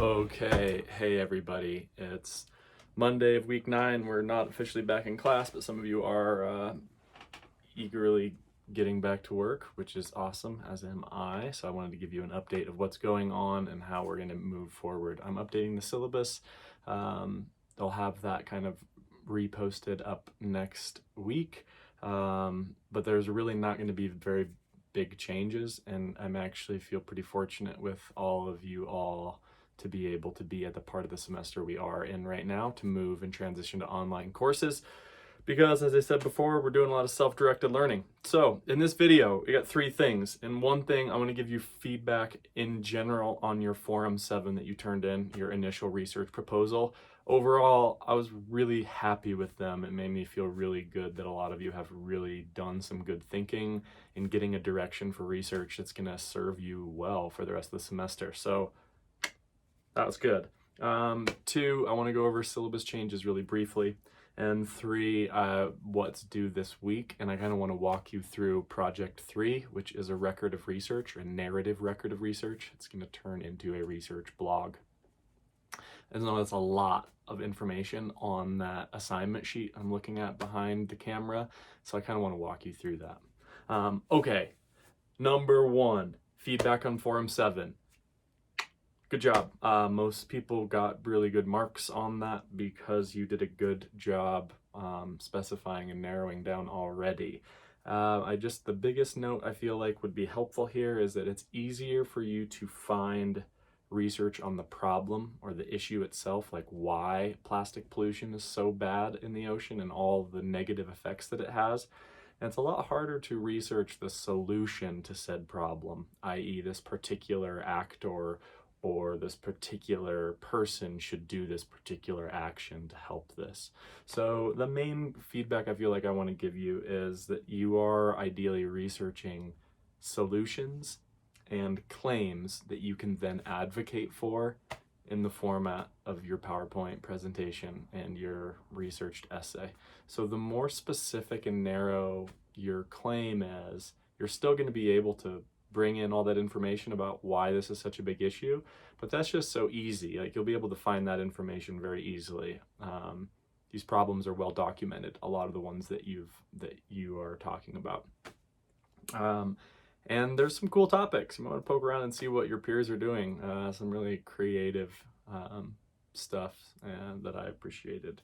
Okay, hey everybody. It's Monday of week 9. We're not officially back in class, but some of you are eagerly getting back to work, which is awesome, as am I. So I wanted to give you an update of what's going on and how we're going to move forward. I'm updating the syllabus. I'll have that kind of reposted up next week, but there's really not going to be very big changes, and I'm actually feel pretty fortunate with all of you all to be able to be at the part of the semester we are in right now to move and transition to online courses, because as I said before, we're doing a lot of self-directed learning. So in this video, we got 3 things. And one thing, I want to give you feedback in general on your Forum 7 that you turned in, your initial research proposal. Overall, I was really happy with them. It made me feel really good that a lot of you have really done some good thinking in getting a direction for research that's going to serve you well for the rest of the semester. So that was good. 2, I want to go over syllabus changes really briefly. And 3, what's due this week. And I kind of want to walk you through Project 3, which is a record of research, or a narrative record of research. It's going to turn into a research blog. And so that's a lot of information on that assignment sheet I'm looking at behind the camera. So I kind of want to walk you through that. Okay, number 1, feedback on Forum 7. Good job. Most people got really good marks on that because you did a good job specifying and narrowing down already. The biggest note I feel like would be helpful here is that it's easier for you to find research on the problem or the issue itself, like why plastic pollution is so bad in the ocean and all the negative effects that it has. And it's a lot harder to research the solution to said problem, i.e. this particular actor or this particular person should do this particular action to help this. So the main feedback I feel like I want to give you is that you are ideally researching solutions and claims that you can then advocate for in the format of your PowerPoint presentation and your researched essay. So the more specific and narrow your claim is, you're still going to be able to bring in all that information about why this is such a big issue, but that's just so easy. Like, you'll be able to find that information very easily. These problems are well documented, a lot of the ones that you are talking about. And there's some cool topics. You might want to poke around and see what your peers are doing. Some really creative stuff that I appreciated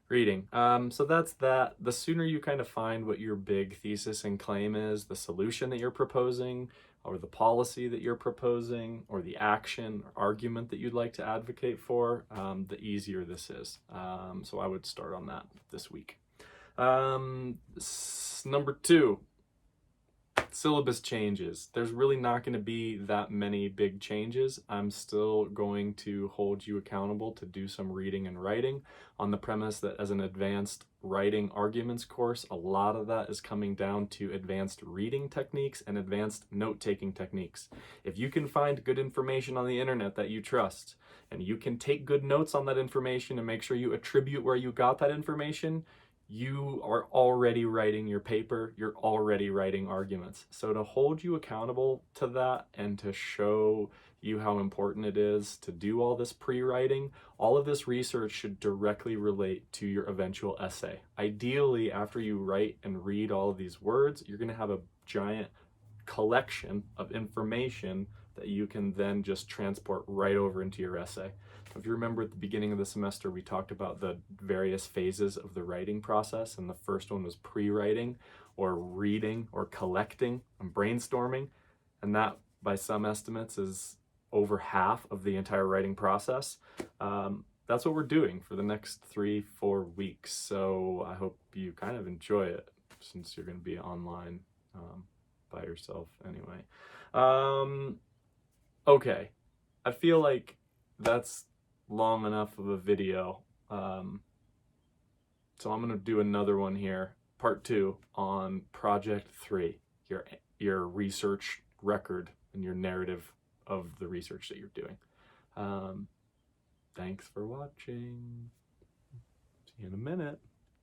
reading. So that's that. The sooner you kind of find what your big thesis and claim is, the solution that you're proposing, or the policy that you're proposing, or the action or argument that you'd like to advocate for, the easier this is. So I would start on that this week. Number 2, syllabus changes. There's really not going to be that many big changes. I'm still going to hold you accountable to do some reading and writing on the premise that as an advanced writing arguments course, a lot of that is coming down to advanced reading techniques and advanced note-taking techniques. If you can find good information on the internet that you trust, and you can take good notes on that information and make sure you attribute where you got that information, you are already writing your paper, you're already writing arguments. So to hold you accountable to that and to show you how important it is to do all this pre-writing, all of this research should directly relate to your eventual essay. Ideally, after you write and read all of these words, you're going to have a giant collection of information that you can then just transport right over into your essay. If you remember at the beginning of the semester, we talked about the various phases of the writing process, and the first one was pre-writing, or reading, or collecting, and brainstorming, and that, by some estimates, is over half of the entire writing process. That's what we're doing for the next 3-4 weeks, so I hope you kind of enjoy it, since you're going to be online by yourself anyway. Okay, I feel like that's long enough of a video, so I'm going to do another one here, part 2, on Project 3, your research record and your narrative of the research that you're doing. Thanks for watching. See you in a minute.